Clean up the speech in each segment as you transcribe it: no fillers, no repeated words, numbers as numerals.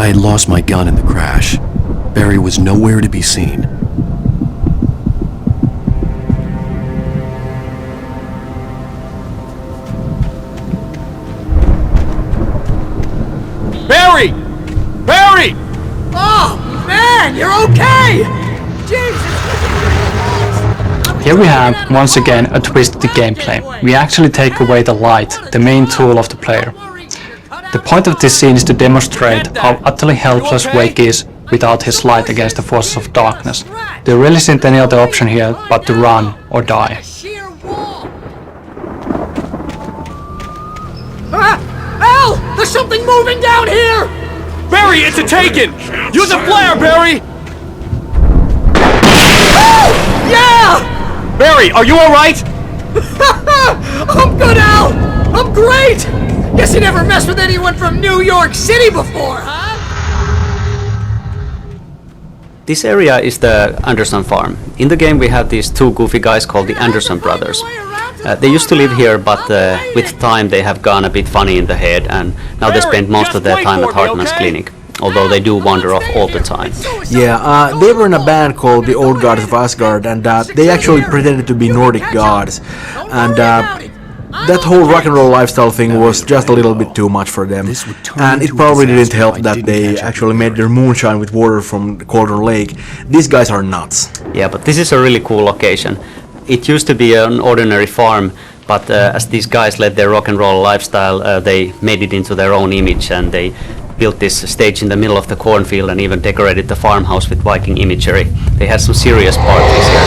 I had lost my gun in the crash. Barry was nowhere to be seen. Barry! Barry! Oh, man, you're okay! Jesus! Here we have, once again, a twist to the gameplay. We actually take away the light, the main tool of the player. The point of this scene is to demonstrate how utterly helpless Wake is without his light against the forces of darkness. There really isn't any other option here but to run or die. Al! There's something moving down here! Barry, it's a taken! Use a flare, Barry! Yeah! Barry, are you alright? I'm good, Al! I'm great! Guess you never messed with anyone from New York City before, huh? This area is the Anderson farm. In the game we have these two goofy guys called the Anderson brothers. They used to live here, but with time they have gone a bit funny in the head, and now they spend most of their time at Hartman's clinic, although they do wander off all the time. Yeah, they were in a band called the old Gods of Asgard, and they actually pretended to be Nordic gods, and that whole rock and roll lifestyle thing was just a little bit too much for them, and it probably didn't help that they actually made their moonshine with water from the Cauldron Lake. These guys are nuts. Yeah, but this is a really cool location. It used to be an ordinary farm, but as these guys led their rock and roll lifestyle, they made it into their own image, and they built this stage in the middle of the cornfield and even decorated the farmhouse with Viking imagery. They had some serious parties here.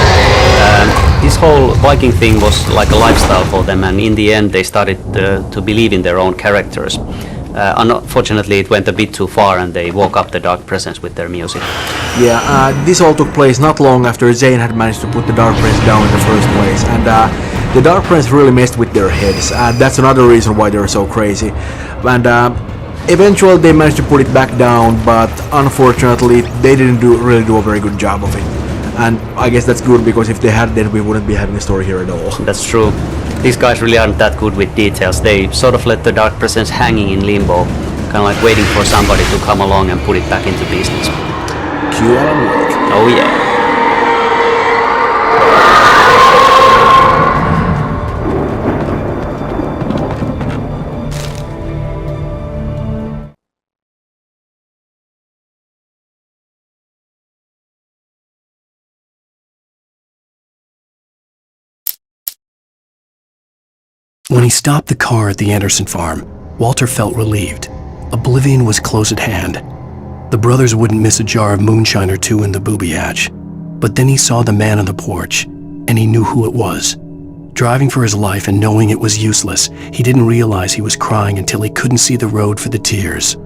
This whole Viking thing was like a lifestyle for them, and in the end they started to believe in their own characters. Unfortunately it went a bit too far, and they woke up the Dark Presence with their music. Yeah, this all took place not long after Zane had managed to put the Dark Prince down in the first place, and the Dark Prince really messed with their heads, and that's another reason why they're so crazy. And eventually they managed to put it back down, but unfortunately they didn't really do a very good job of it. And I guess that's good, because if they had, then we wouldn't be having a story here at all. That's true. These guys really aren't that good with details. They sort of let the Dark Presence hanging in limbo, kind of like waiting for somebody to come along and put it back into business. Cue Alan Wake. Oh yeah. When he stopped the car at the Anderson farm, Walter felt relieved. Oblivion was close at hand. The brothers wouldn't miss a jar of moonshine or two in the booby hatch. But then he saw the man on the porch, and he knew who it was. Driving for his life and knowing it was useless, he didn't realize he was crying until he couldn't see the road for the tears.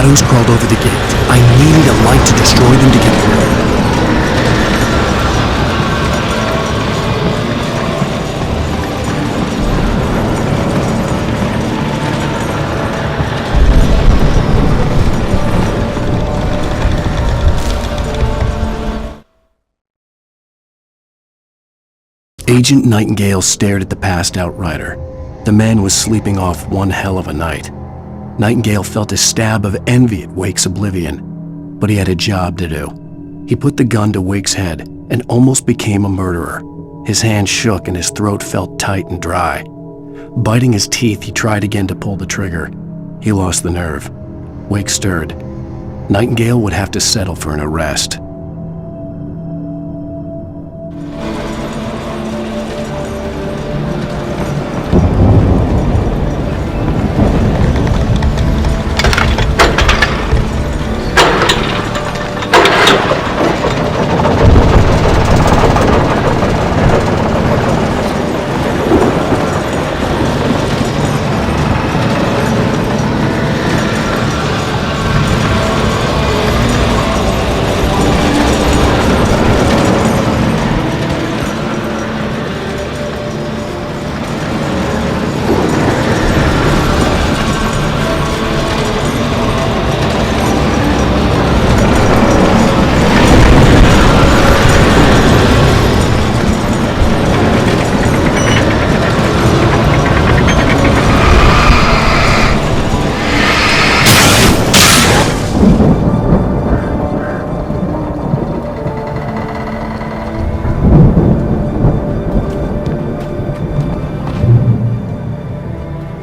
Shadows crawled over the gate. I needed a light to destroy them to get through. Agent Nightingale stared at the passed-out rider. The man was sleeping off one hell of a night. Nightingale felt a stab of envy at Wake's oblivion, but he had a job to do. He put the gun to Wake's head and almost became a murderer. His hand shook and his throat felt tight and dry. Biting his teeth, he tried again to pull the trigger. He lost the nerve. Wake stirred. Nightingale would have to settle for an arrest.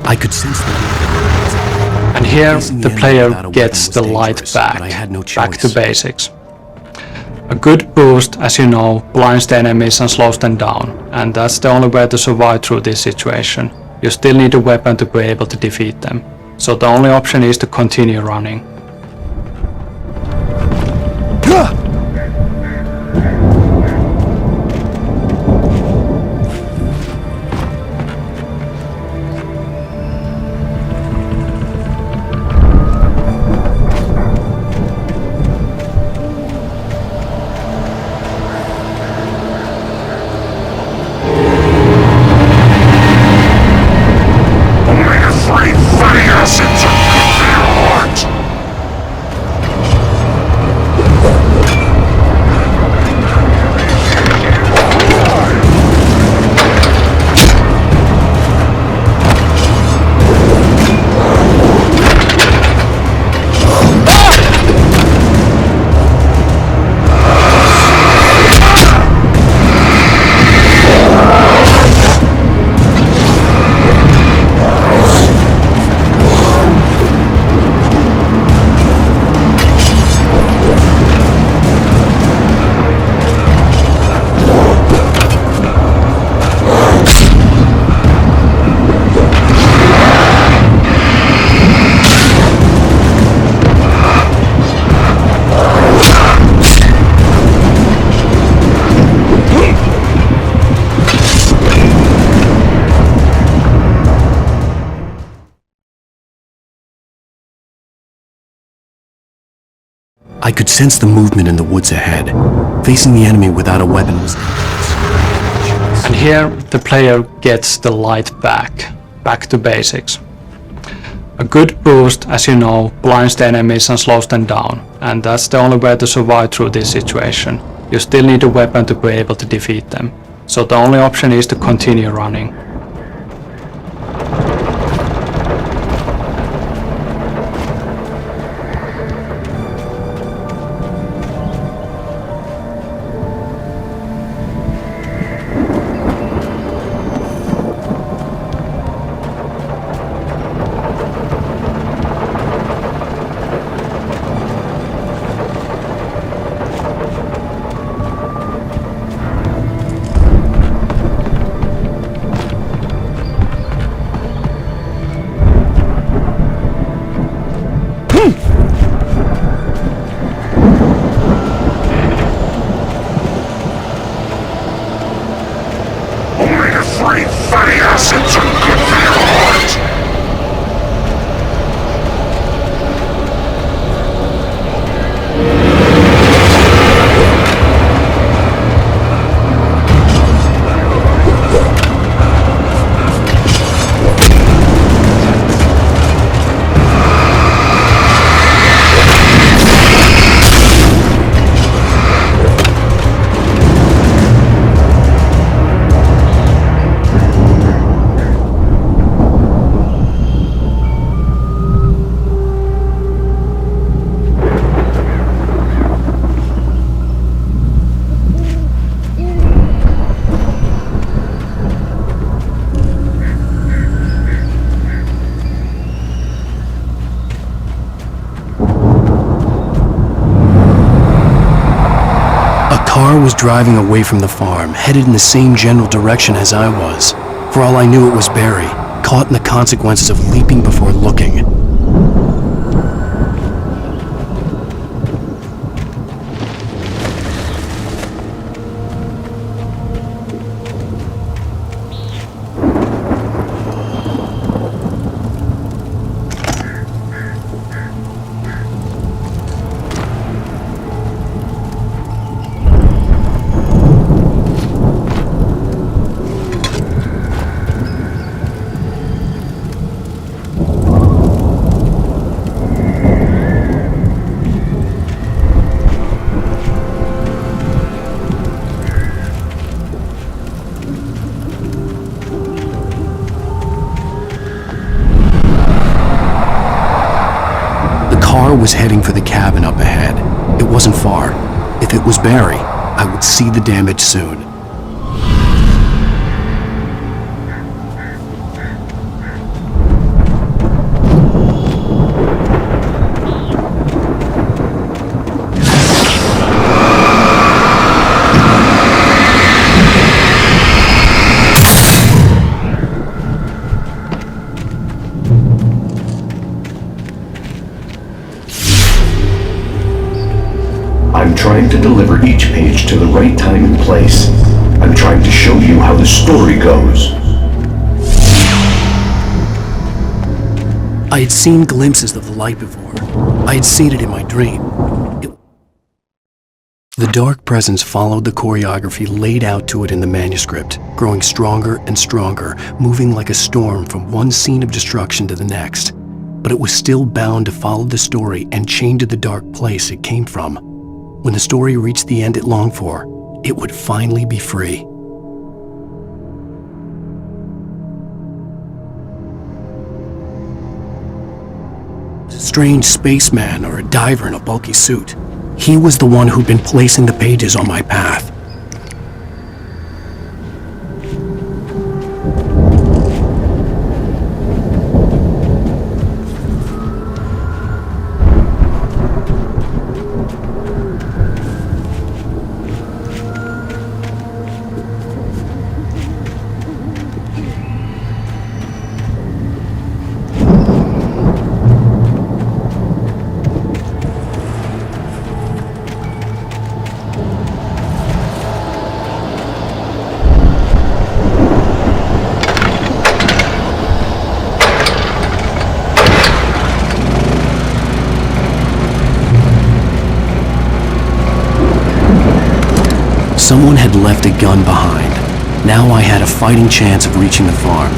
I could sense the And here the player gets the light back to basics. A good boost, as you know, blinds the enemies and slows them down, and that's the only way to survive through this situation. You still need a weapon to be able to defeat them, so the only option is to continue running. I could sense the movement in the woods ahead. Facing the enemy without a weapon was... And here the player gets the light back to basics. A good boost, as you know, blinds the enemies and slows them down, and that's the only way to survive through this situation. You still need a weapon to be able to defeat them, so the only option is to continue running. car was driving away from the farm, headed in the same general direction as I was. For all I knew, it was Barry, caught in the consequences of leaping before looking. Was heading for the cabin up ahead. It wasn't far. If it was Barry, I would see the damage soon. I'm trying to deliver each page to the right time and place. I'm trying to show you how the story goes. I had seen glimpses of the light before. I had seen it in my dream. The dark presence followed the choreography laid out to it in the manuscript, growing stronger and stronger, moving like a storm from one scene of destruction to the next. But it was still bound to follow the story and chained to the dark place it came from. When the story reached the end it longed for, it would finally be free. A strange spaceman or a diver in a bulky suit. He was the one who'd been placing the pages on my path. Someone had left a gun behind. Now I had a fighting chance of reaching the farm.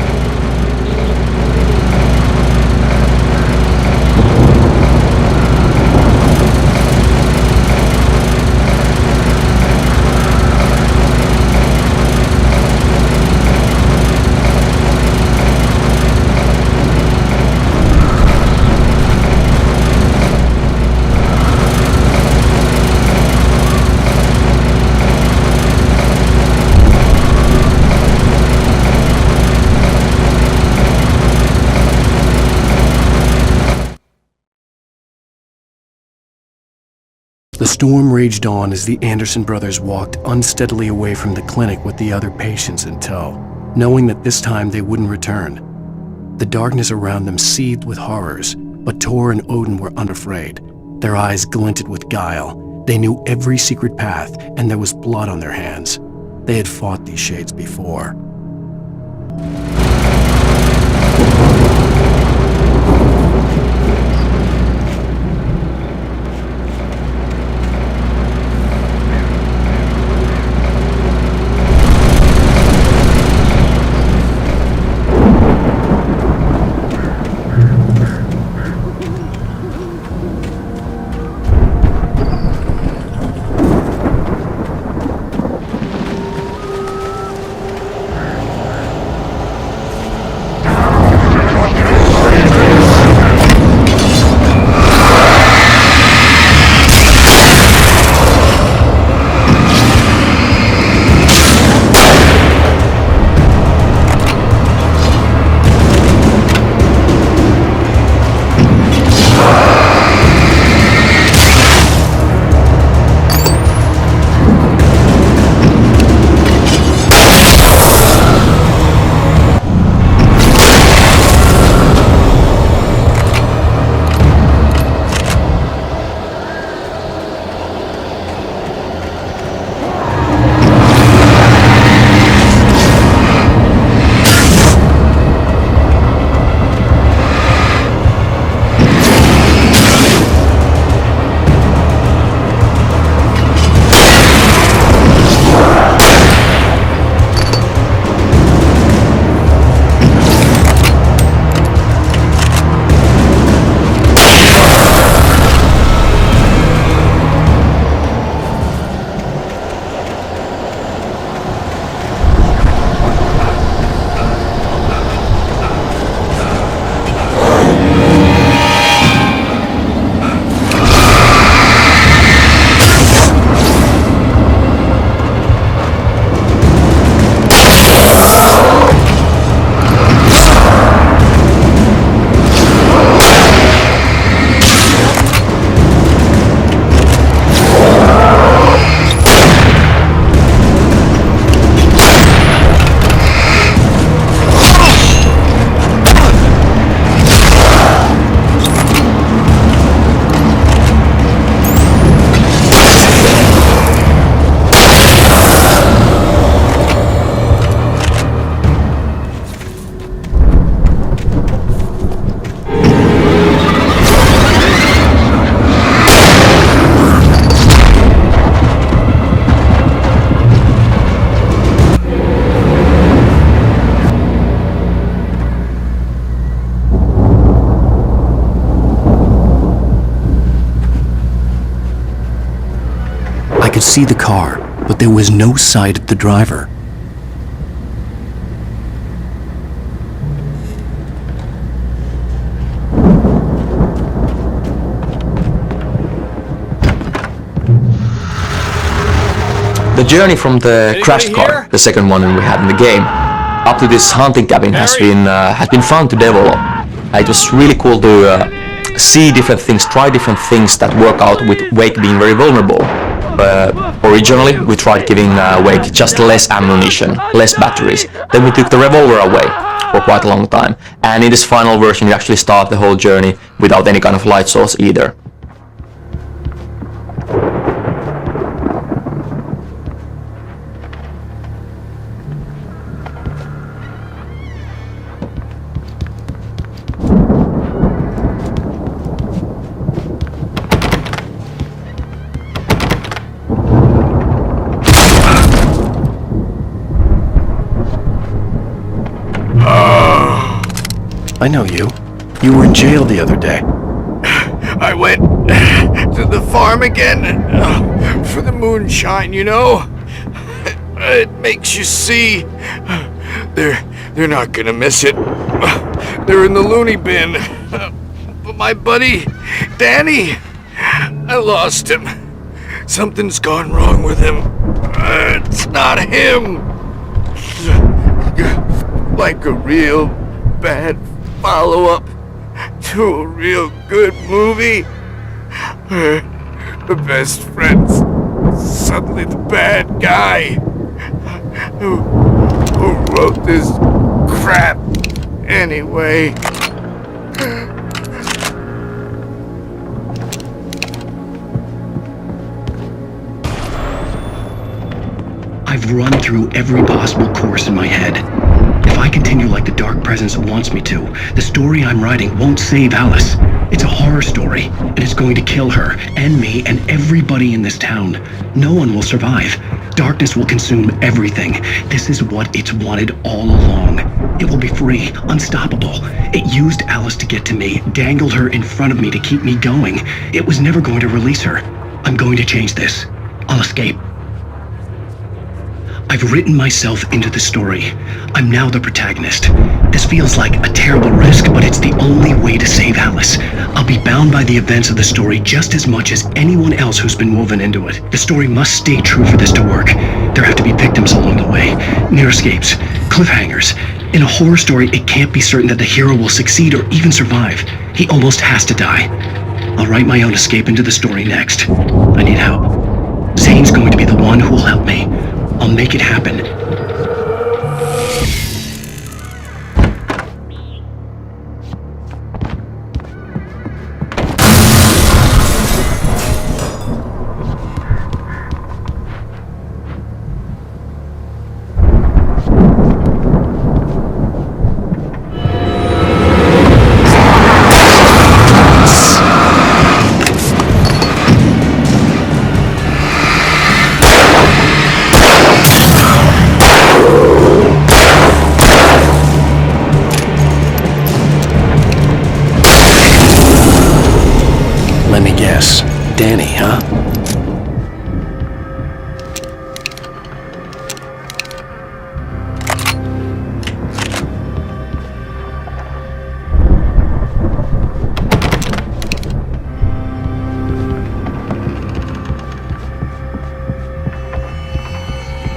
The storm raged on as the Anderson brothers walked unsteadily away from the clinic with the other patients in tow, knowing that this time they wouldn't return. The darkness around them seethed with horrors, but Tor and Odin were unafraid. Their eyes glinted with guile. They knew every secret path, and there was blood on their hands. They had fought these shades before. could see the car, but there was no sight of the driver. The journey from the crashed car, the second one we had in the game, up to this hunting cabin has been fun to develop. It was really cool to see different things, try different things that work out with Wake being very vulnerable. Originally we tried giving Wake just less ammunition, less batteries. Then we took the revolver away for quite a long time. And in this final version you actually start the whole journey without any kind of light source either. I know you. You were in jail the other day. I went to the farm again for the moonshine, you know? It makes you see. They're not gonna miss it. They're in the loony bin. But my buddy, Danny, I lost him. Something's gone wrong with him. It's not him. Like a real bad follow-up to a real good movie. The best friend's suddenly the bad guy. Who wrote this crap anyway? I've run through every possible course in my head. If I continue like the Dark Presence wants me to, the story I'm writing won't save Alice. It's a horror story, and it's going to kill her, and me, and everybody in this town. No one will survive. Darkness will consume everything. This is what it's wanted all along. It will be free, unstoppable. It used Alice to get to me, dangled her in front of me to keep me going. It was never going to release her. I'm going to change this. I'll escape. I've written myself into the story. I'm now the protagonist. This feels like a terrible risk, but it's the only way to save Alice. I'll be bound by the events of the story just as much as anyone else who's been woven into it. The story must stay true for this to work. There have to be victims along the way, near escapes, cliffhangers. In a horror story, it can't be certain that the hero will succeed or even survive. He almost has to die. I'll write my own escape into the story next. I need help. Zane's going to be the one who will help me. I'll make it happen. Let me guess. Danny, huh?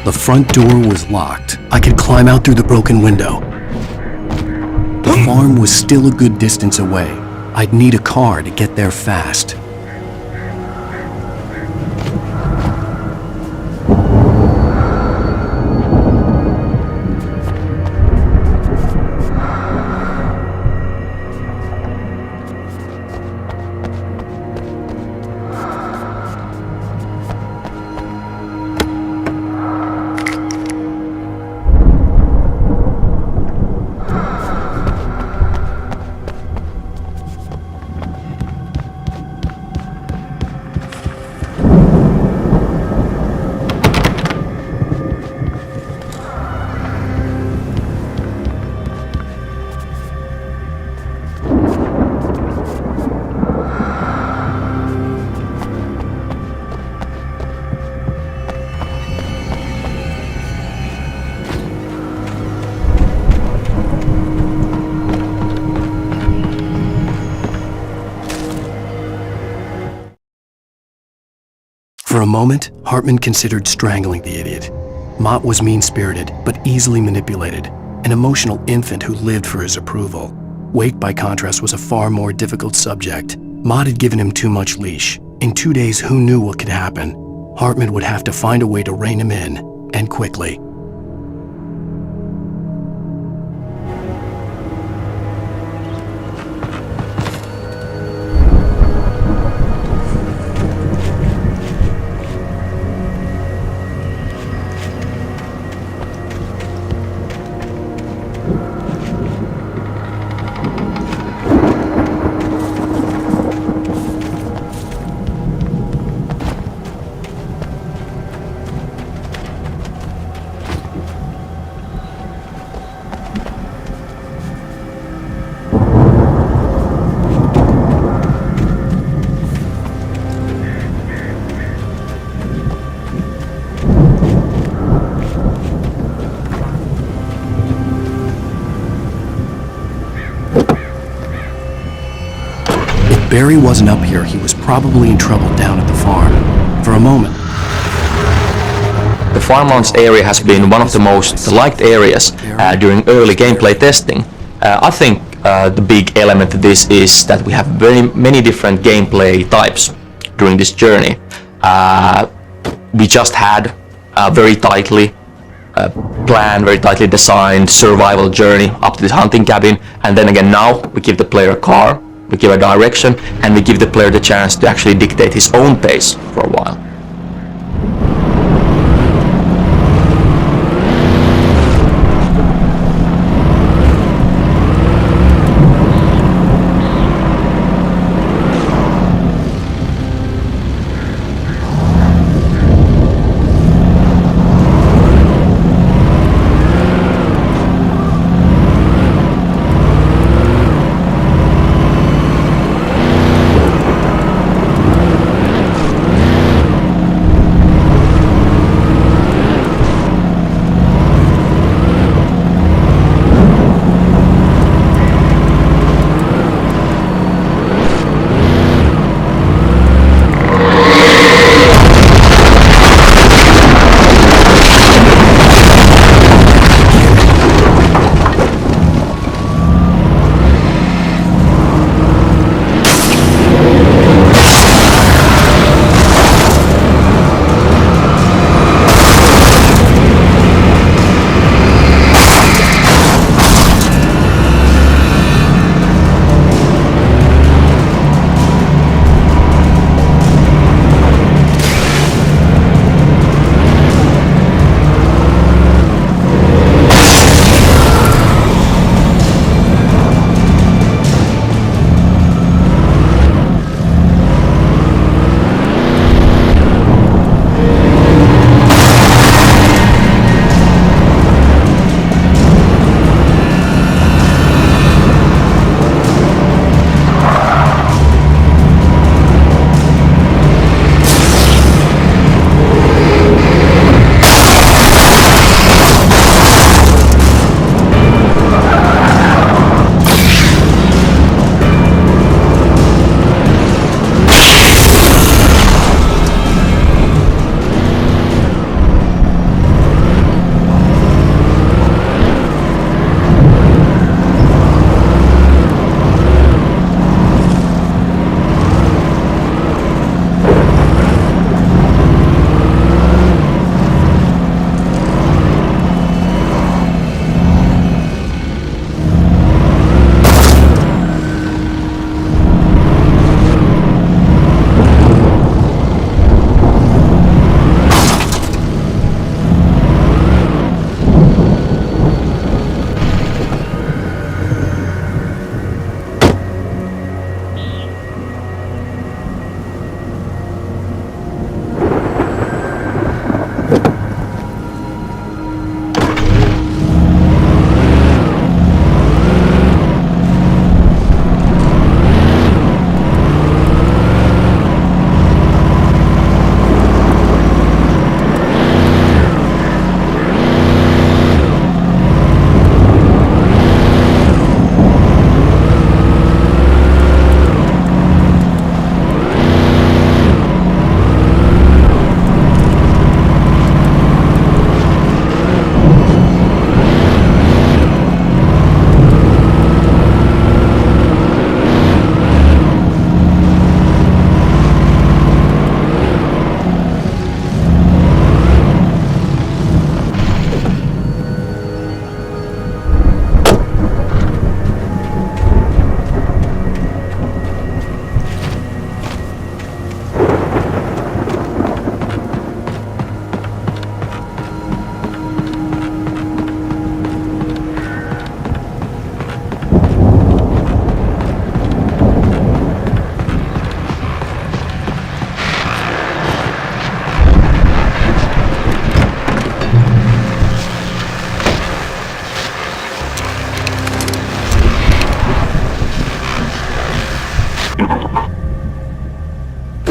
The front door was locked. I could climb out through the broken window. The farm was still a good distance away. I'd need a car to get there fast. For a moment, Hartman considered strangling the idiot. Mott was mean-spirited, but easily manipulated, an emotional infant who lived for his approval. Wake, by contrast, was a far more difficult subject. Mott had given him too much leash. In 2 days, who knew what could happen? Hartman would have to find a way to rein him in, and quickly. Barry wasn't up here, he was probably in trouble down at the farm. For a moment. The farmlands area has been one of the most liked areas during early gameplay testing. I think the big element to this is that we have very many different gameplay types during this journey. We just had a very tightly planned, very tightly designed survival journey up to this hunting cabin, and then again now we give the player a car, we give a direction, and we give the player the chance to actually dictate his own pace for a while.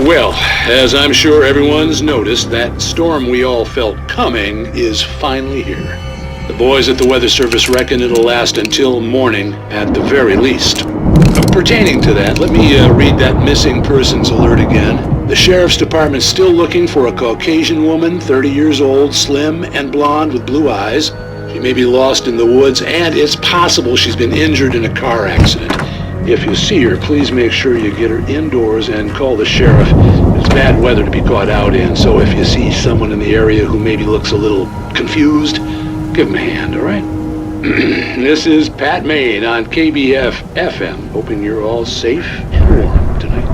Well, as I'm sure everyone's noticed, that storm we all felt coming is finally here. The boys at the Weather Service reckon it'll last until morning at the very least. Pertaining to that, let me read that missing persons alert again. The Sheriff's Department's still looking for a Caucasian woman, 30 years old, slim and blonde with blue eyes. She may be lost in the woods, and it's possible she's been injured in a car accident. If you see her, please make sure you get her indoors and call the sheriff. It's bad weather to be caught out in, so if you see someone in the area who maybe looks a little confused, give him a hand, all right? This is Pat Maine on KBF FM, hoping you're all safe and warm tonight.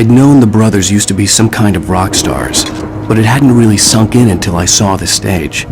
I'd known the brothers used to be some kind of rock stars, but it hadn't really sunk in until I saw the stage.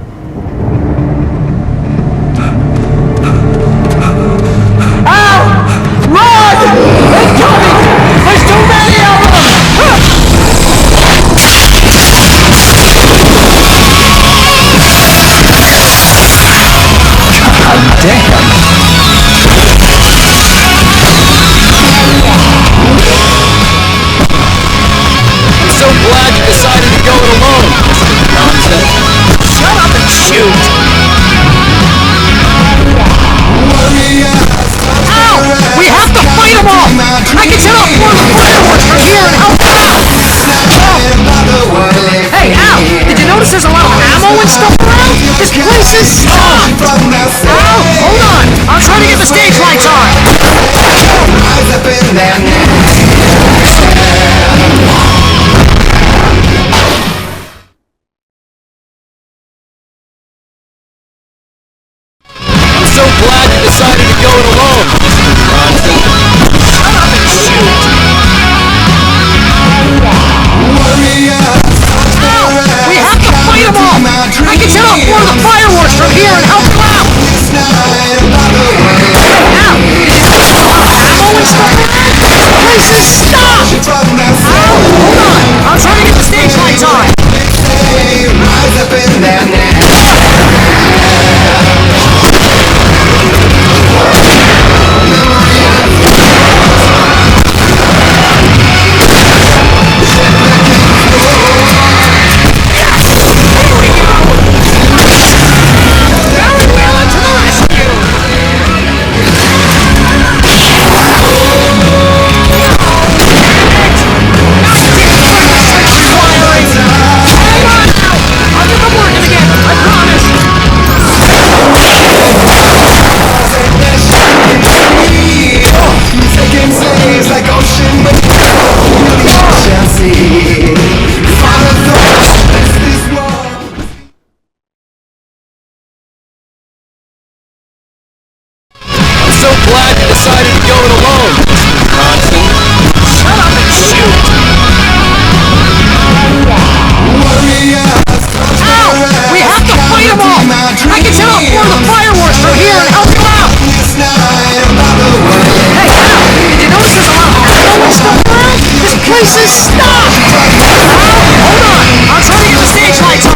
There's a lot of ammo and stuff around? This place is stopped! Ow! Hold on! I'm trying to get the stage lights on! I'm so glad you decided to go it alone, Mr. Bronson. Shut up and shoot! We have to fight them all! I can set off more of the fireworks from here and help them out! Now, is there a lot of ammo and stuff around? This place is stopped! Hold on! I'm trying to get the stage lights on!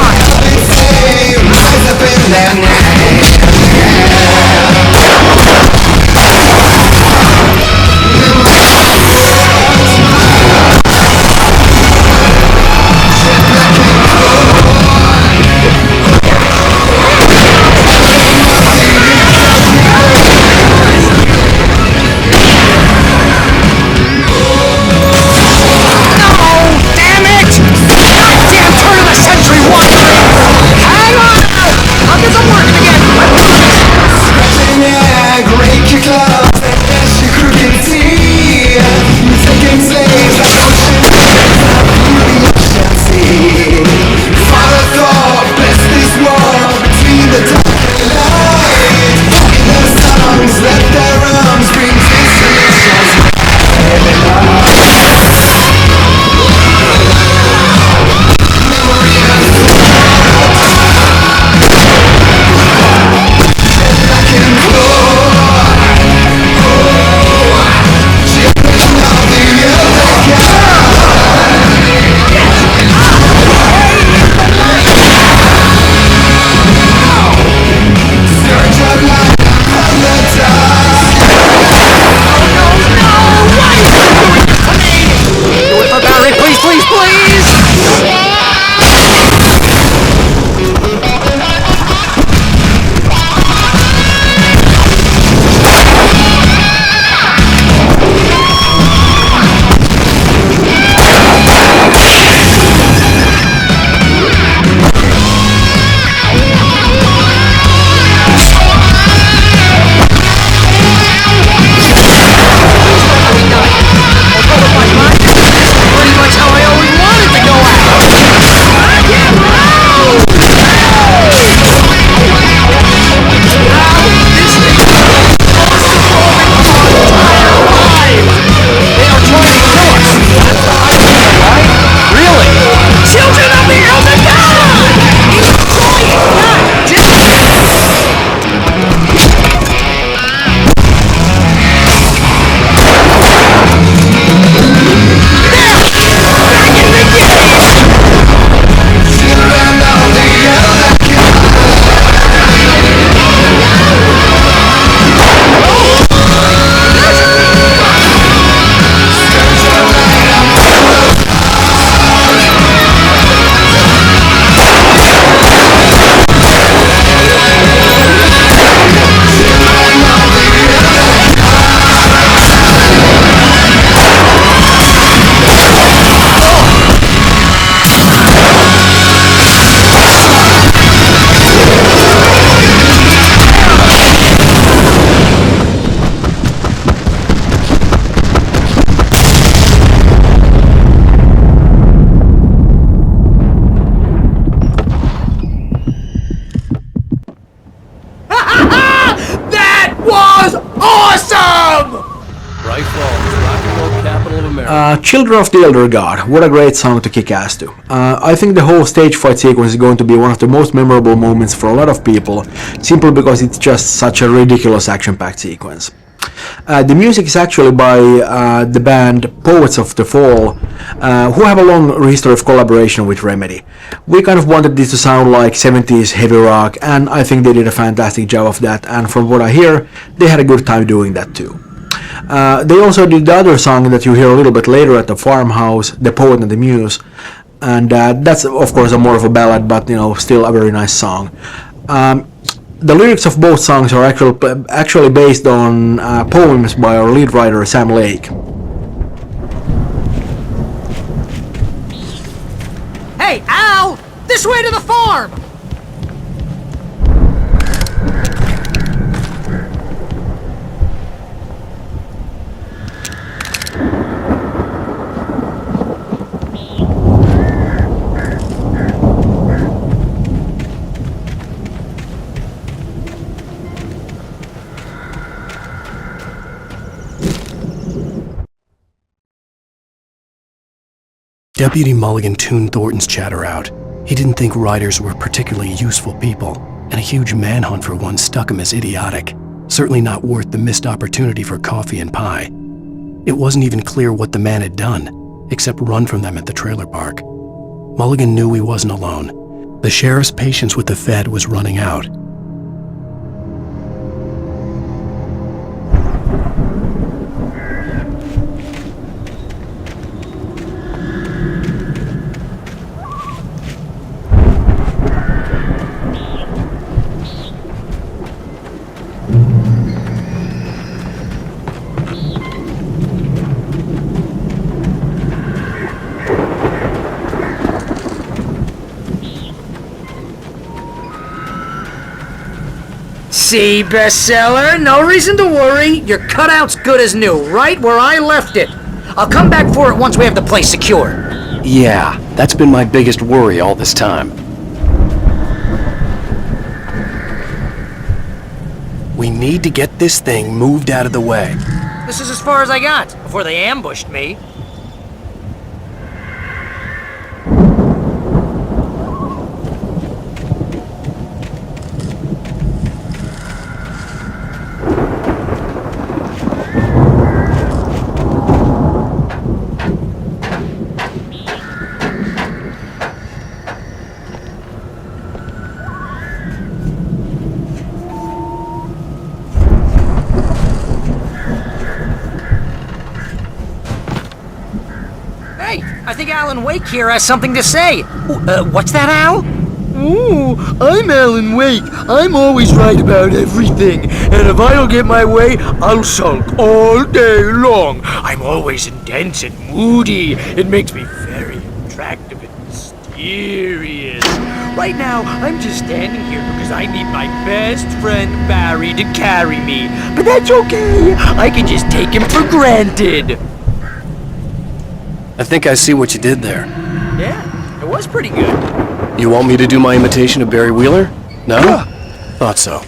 Children of the Elder God, what a great song to kick ass to. I think the whole stage fight sequence is going to be one of the most memorable moments for a lot of people, simply because it's just such a ridiculous action-packed sequence. The music is actually by the band Poets of the Fall, who have a long history of collaboration with Remedy. We kind of wanted this to sound like 70s heavy rock, and I think they did a fantastic job of that, and from what I hear, they had a good time doing that too. They also did the other song that you hear a little bit later at the farmhouse, The Poet and the Muse, and that's of course a more of a ballad, but you know, still a very nice song. The lyrics of both songs are actually based on poems by our lead writer Sam Lake. Hey, Al! This way to the farm! Deputy Mulligan tuned Thornton's chatter out. He didn't think riders were particularly useful people, and a huge manhunt for one struck him as idiotic. Certainly not worth the missed opportunity for coffee and pie. It wasn't even clear what the man had done, except run from them at the trailer park. Mulligan knew he wasn't alone. The sheriff's patience with the Fed was running out. See, bestseller? No reason to worry. Your cutout's good as new, right where I left it. I'll come back for it once we have the place secure. Yeah, that's been my biggest worry all this time. We need to get this thing moved out of the way. This is as far as I got before they ambushed me. I think Alan Wake here has something to say. Ooh, what's that, Al? Ooh, I'm Alan Wake. I'm always right about everything. And if I don't get my way, I'll sulk all day long. I'm always intense and moody. It makes me very attractive and mysterious. Right now, I'm just standing here because I need my best friend Barry to carry me. But that's okay. I can just take him for granted. I think I see what you did there. Yeah, it was pretty good. You want me to do my imitation of Barry Wheeler? No? Thought so.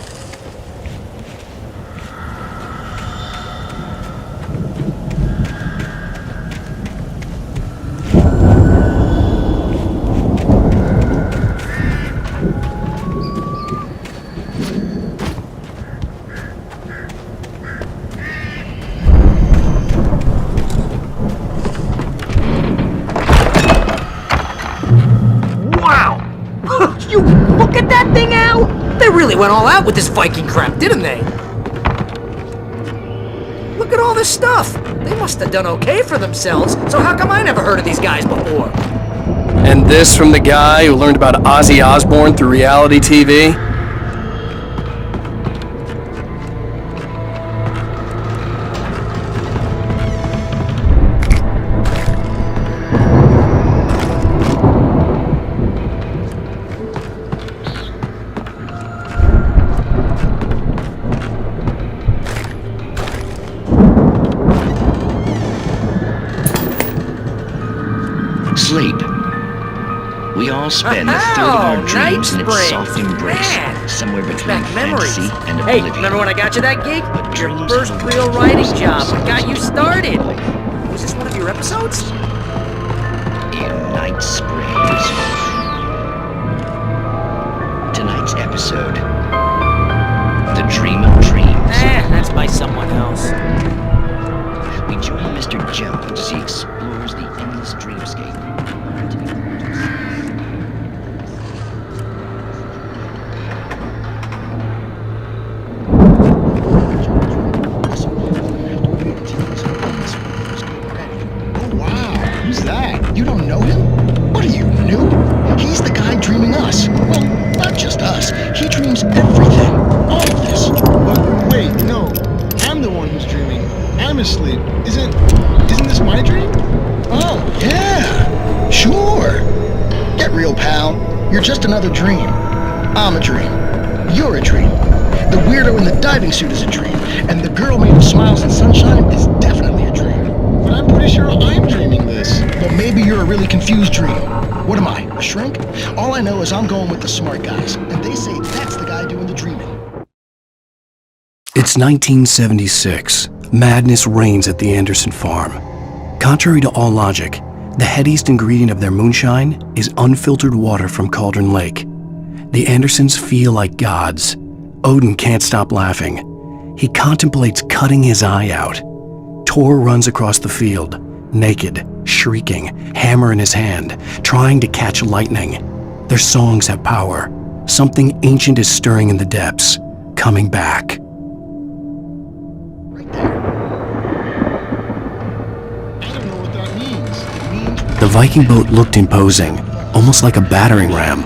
They really went all out with this Viking crap, didn't they? Look at all this stuff. They must have done okay for themselves, so how come I never heard of these guys before? And this from the guy who learned about Ozzy Osbourne through reality TV? Sleep. We all spend a third of our dreams in its soft embrace, somewhere between fantasy and oblivion. Hey, remember when I got you that gig? Your first real writing job. Got you started. Was this one of your episodes? In Night Springs. Tonight's episode, The Dream of Dreams. That's by someone else. We join Mr. Jones as he explores the endless dreamscape. Who's that? You don't know him? What are you, new? He's the guy dreaming us. Well, not just us. He dreams everything. All of this. But wait, no. I'm the one who's dreaming. I'm asleep. Isn't this my dream? Oh, yeah. Sure. Get real, pal. You're just another dream. I'm a dream. You're a dream. The weirdo in the diving suit is a dream. And the girl made of smiles and sunshine is definitely a dream. But I'm pretty sure I'm dreaming this. But maybe you're a really confused dream. What am I, a shrink? All I know is I'm going with the smart guys, and they say that's the guy doing the dreaming. It's 1976. Madness reigns at the Anderson farm. Contrary to all logic, the headiest ingredient of their moonshine is unfiltered water from Cauldron Lake. The Andersons feel like gods. Odin can't stop laughing. He contemplates cutting his eye out. Thor runs across the field, naked, shrieking, hammer in his hand, trying to catch lightning. Their songs have power. Something ancient is stirring in the depths, coming back. The Viking boat looked imposing, almost like a battering ram.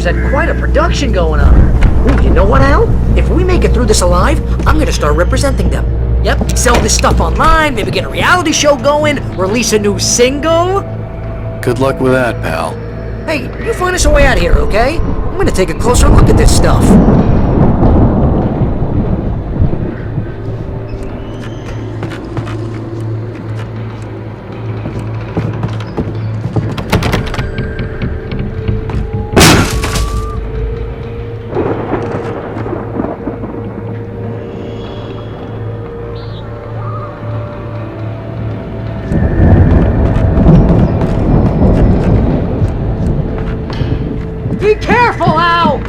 Brothers had quite a production going on. Ooh, you know what, Al? If we make it through this alive, I'm gonna start representing them. Yep, sell this stuff online, maybe get a reality show going, release a new single. Good luck with that, pal. Hey, you find us a way out of here, okay? I'm gonna take a closer look at this stuff. Be careful, Al!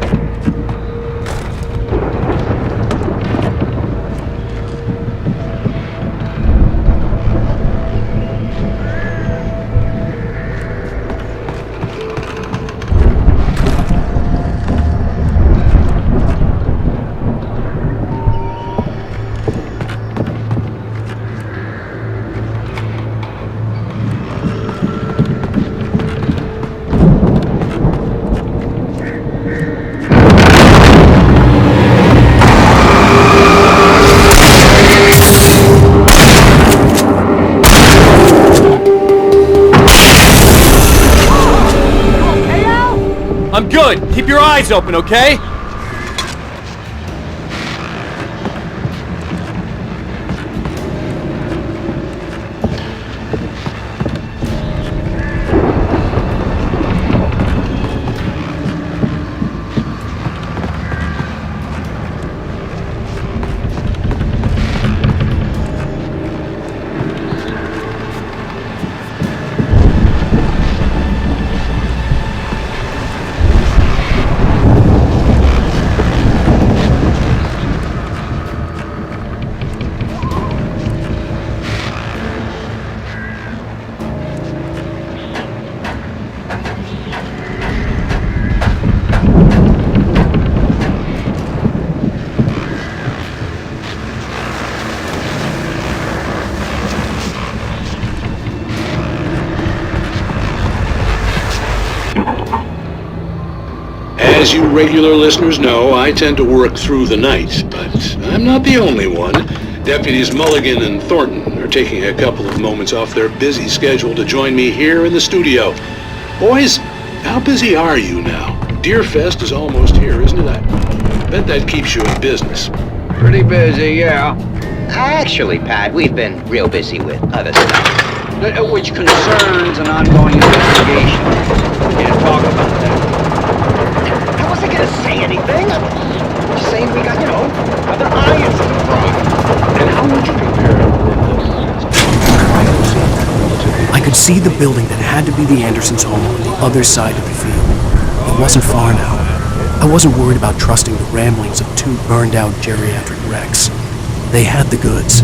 I'm good. Keep your eyes open, okay? As you regular listeners know, I tend to work through the night, but I'm not the only one. Deputies Mulligan and Thornton are taking a couple of moments off their busy schedule to join me here in the studio. Boys, how busy are you now? Deerfest is almost here, isn't it? I bet that keeps you in business. Pretty busy, yeah. Actually, Pat, we've been real busy with other stuff, which concerns an ongoing investigation. Can't talk about that. I wasn't gonna say anything. I'm just saying we got, other irons in the fire. And how would you compare I could see the building that had to be the Andersons' home on the other side of the field. It wasn't far now. I wasn't worried about trusting the ramblings of two burned-out geriatric wrecks. They had the goods.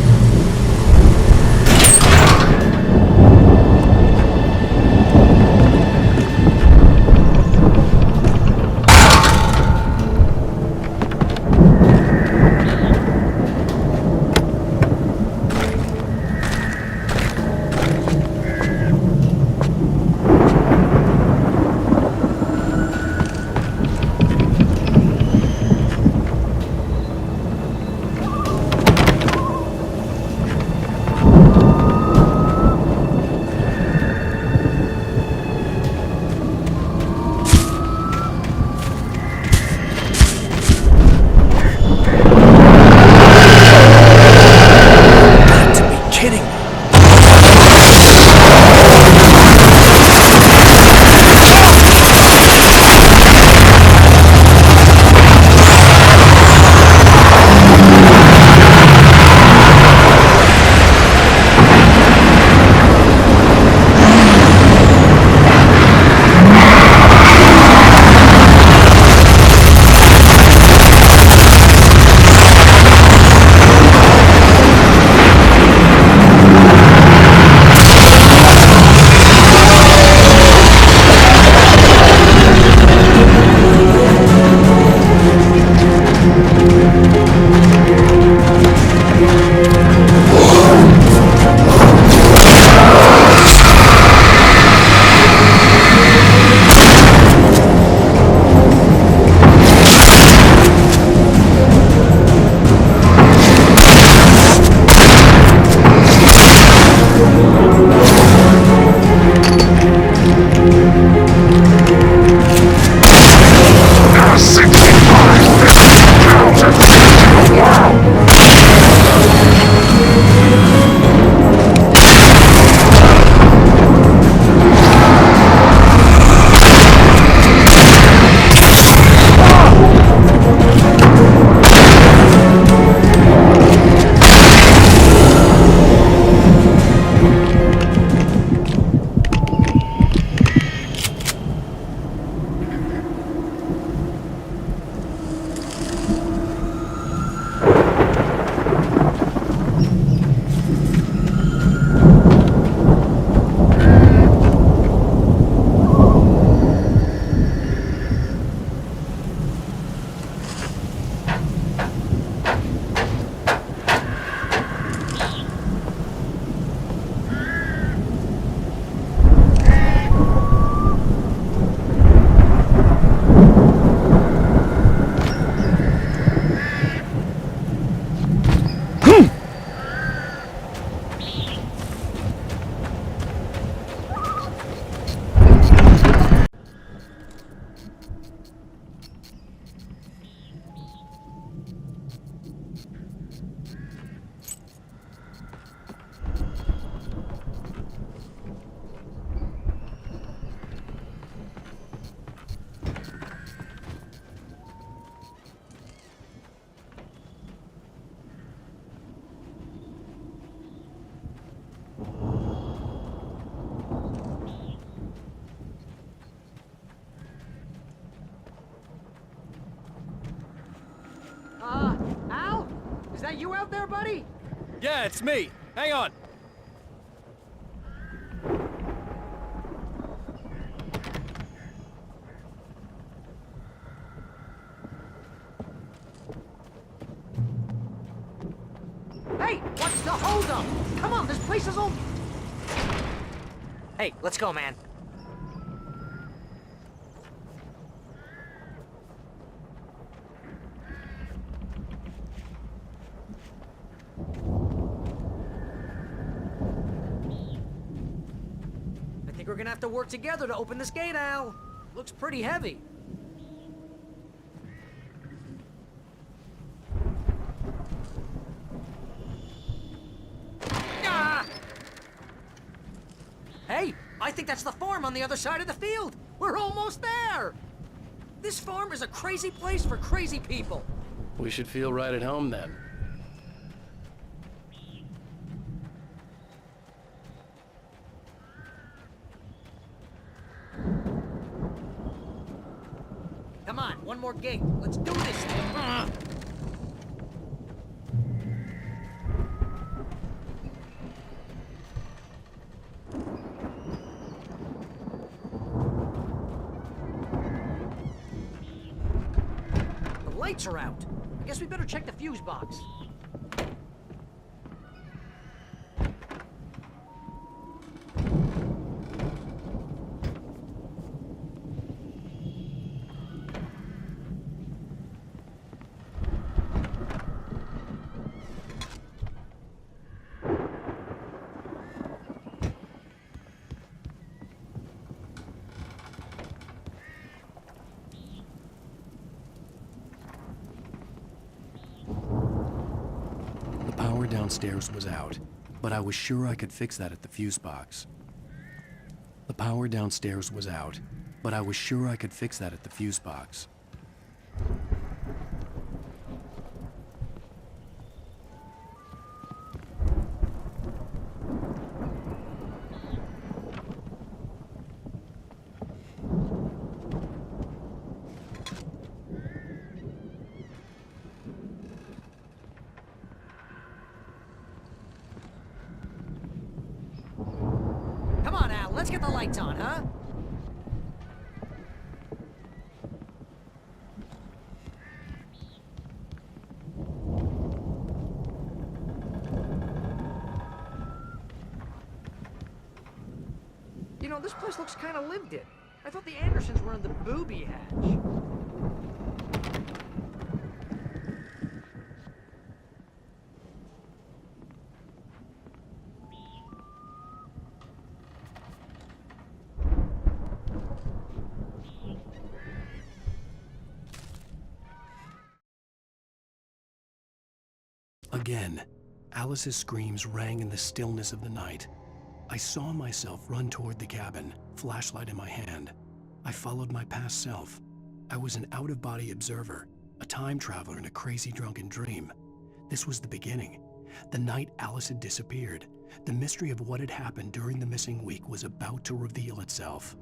out there, buddy? Yeah, it's me. Hang on. Hey, what's the holdup? Come on, this place is open. Hey, let's go, man. I think we're gonna have to work together to open this gate, Al. Looks pretty heavy. Hey, I think that's the farm on the other side of the field. We're almost there. This farm is a crazy place for crazy people. We should feel right at home then. Come on, one more gate. Let's do this thing. The lights are out. I guess we better check the fuse box. Downstairs was out, but I was sure I could fix that at the fuse box. The power downstairs was out, but I was sure I could fix that at the fuse box. Let's get the lights on, huh? You know, this place looks kind of lived in. I thought the Andersons were in the booby hatch. Again, Alice's screams rang in the stillness of the night. I saw myself run toward the cabin, flashlight in my hand. I followed my past self. I was an out-of-body observer, a time traveler in a crazy drunken dream. This was the beginning. The night Alice had disappeared. The mystery of what had happened during the missing week was about to reveal itself.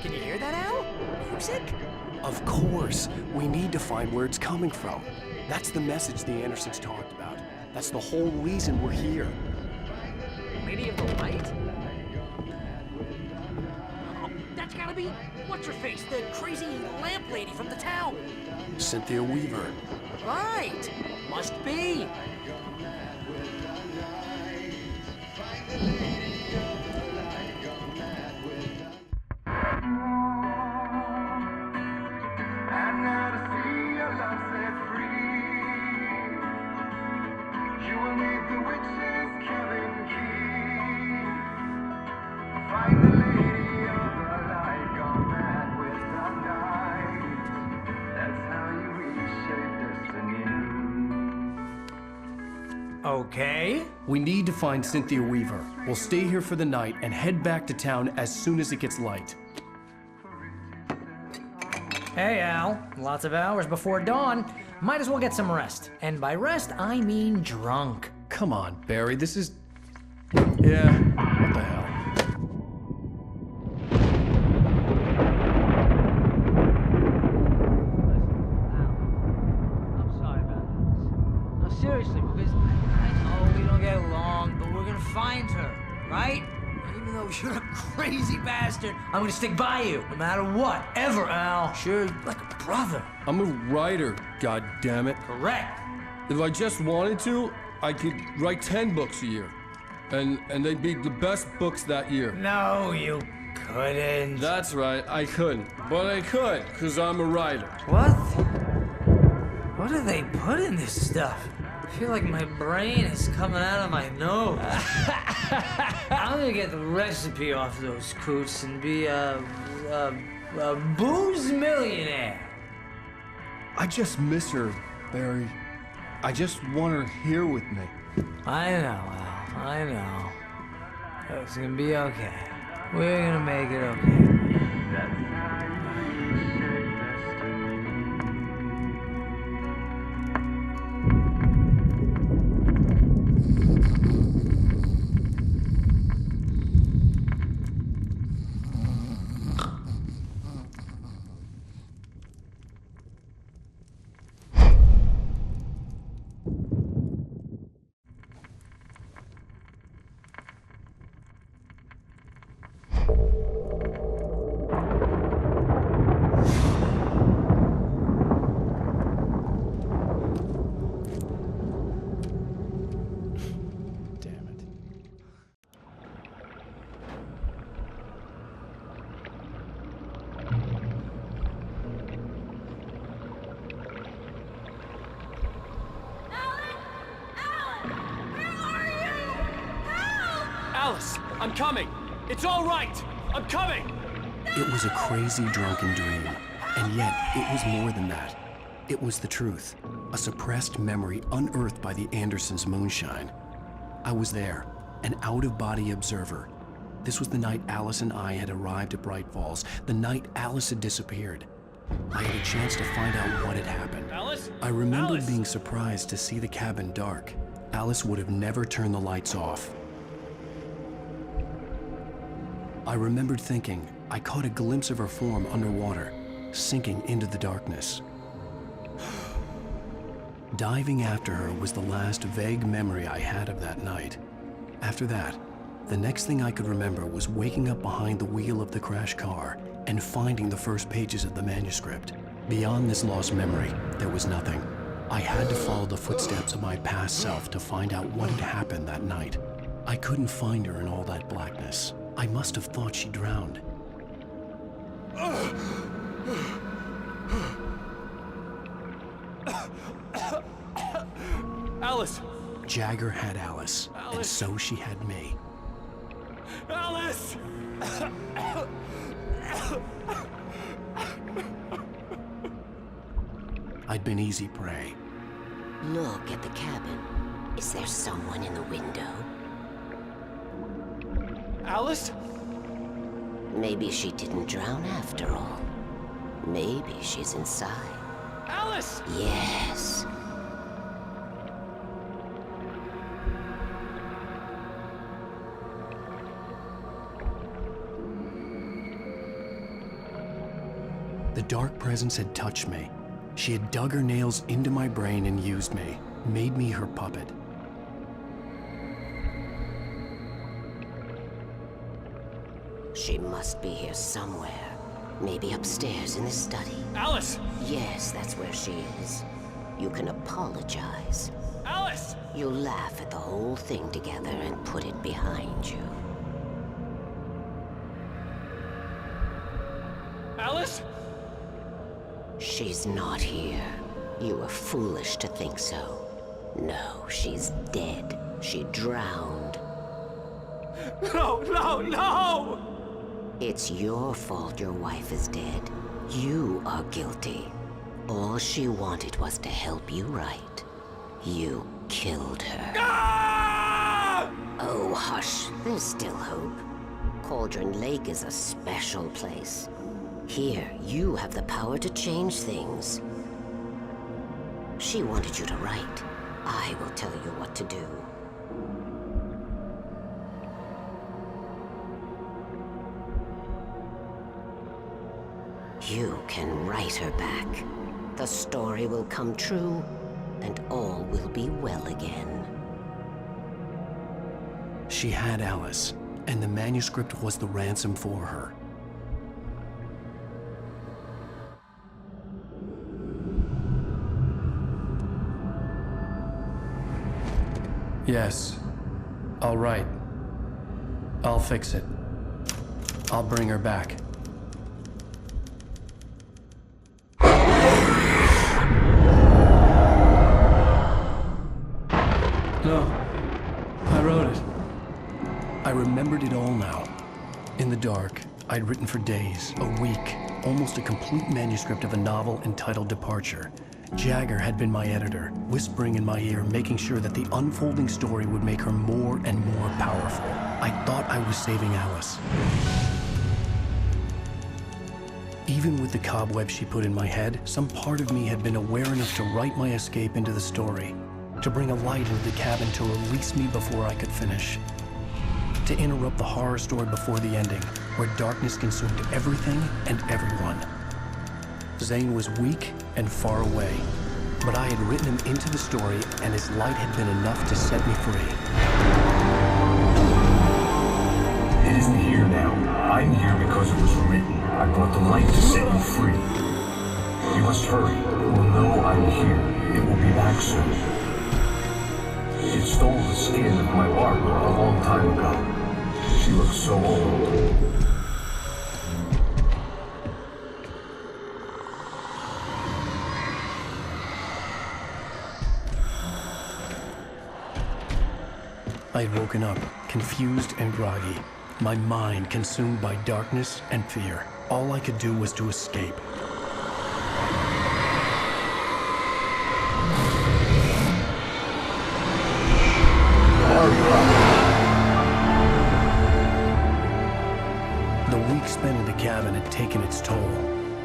Can you hear that, Al? Music? Of course, we need to find where it's coming from. That's the message the Andersons talked about. That's the whole reason we're here. Lady of the Light? Oh, that's gotta be what's-her-face, the crazy lamp lady from the town. Cynthia Weaver. Right! Must be! Okay. We need to find Cynthia Weaver. We'll stay here for the night and head back to town as soon as it gets light. Hey, Al. Lots of hours before dawn. Might as well get some rest. And by rest, I mean drunk. Come on, Barry, this is... Yeah, what the hell? Seriously, because I know we don't get along, but we're gonna find her, right? Even though you're a crazy bastard, I'm gonna stick by you, no matter what, ever, Al. Sure, like a brother. I'm a writer, goddammit. Correct. If I just wanted to, I could write 10 books a year. And they'd be the best books that year. No, you couldn't. That's right, I couldn't. But I could, because I'm a writer. What? What do they put in this stuff? I feel like my brain is coming out of my nose. I'm gonna get the recipe off those coots and be a booze millionaire. I just miss her, Barry. I just want her here with me. I know, Al. I know. It's gonna be okay. We're gonna make it okay. Alice, I'm coming. It's all right. I'm coming. It was a crazy, drunken dream, and yet it was more than that. It was the truth, a suppressed memory unearthed by the Andersons' moonshine. I was there, an out-of-body observer. This was the night Alice and I had arrived at Bright Falls, the night Alice had disappeared. I had a chance to find out what had happened. Alice? I remembered Alice? being surprised to see the cabin dark. Alice would have never turned the lights off. I remembered thinking I caught a glimpse of her form underwater, sinking into the darkness. Diving after her was the last vague memory I had of that night. After that, the next thing I could remember was waking up behind the wheel of the crashed car and finding the first pages of the manuscript. Beyond this lost memory, there was nothing. I had to follow the footsteps of my past self to find out what had happened that night. I couldn't find her in all that blackness. I must have thought she drowned. Alice! Jagger had Alice, and so she had me. Alice! I'd been easy prey. Look at the cabin. Is there someone in the window? Alice? Maybe she didn't drown after all. Maybe she's inside. Alice! Yes. The dark presence had touched me. She had dug her nails into my brain and used me, made me her puppet. She must be here somewhere. Maybe upstairs in the study. Alice! Yes, that's where she is. You can apologize. Alice! You laugh at the whole thing together and put it behind you. Alice? She's not here. You were foolish to think so. No, she's dead. She drowned. No, no, no! It's your fault your wife is dead. You are guilty. All she wanted was to help you right. You killed her. Oh, hush. There's still hope. Cauldron Lake is a special place. Here, you have the power to change things. She wanted you to write. I will tell you what to do. You can write her back. The story will come true, and all will be well again. She had Alice, and the manuscript was the ransom for her. Yes, I'll write. I'll fix it. I'll bring her back. No, I wrote it. I remembered it all now. In the dark, I'd written for days, a week, almost a complete manuscript of a novel entitled Departure. Jagger had been my editor, whispering in my ear, making sure that the unfolding story would make her more and more powerful. I thought I was saving Alice. Even with the cobweb she put in my head, some part of me had been aware enough to write my escape into the story, to bring a light into the cabin to release me before I could finish, to interrupt the horror story before the ending, where darkness consumed everything and everyone. Zane was weak and far away, but I had written him into the story, and his light had been enough to set me free. It isn't here now. I'm here because it was written. I brought the light to set you free. You must hurry. It will know I'm here. It will be back soon. It stole the skin of my Barbara a long time ago. She looks so old. I had woken up, confused and groggy, my mind consumed by darkness and fear. All I could do was to escape. The week spent in the cabin had taken its toll.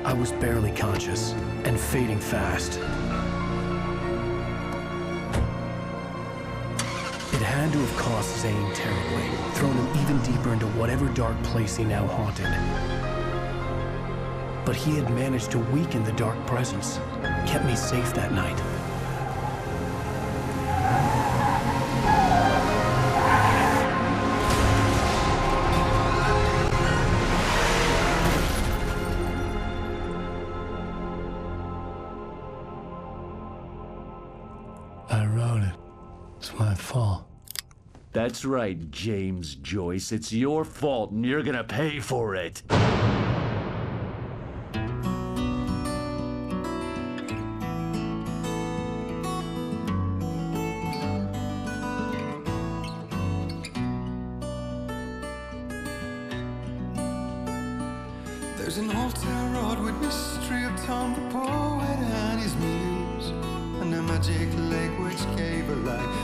I was barely conscious, and fading fast. It had to have cost Zane terribly, thrown him even deeper into whatever dark place he now haunted. But he had managed to weaken the dark presence, kept me safe that night. I wrote it. It's my fault. That's right, James Joyce. It's your fault, and you're gonna pay for it. There's an old town road with mystery of Tom the poet and his muse, and a magic lake which gave a light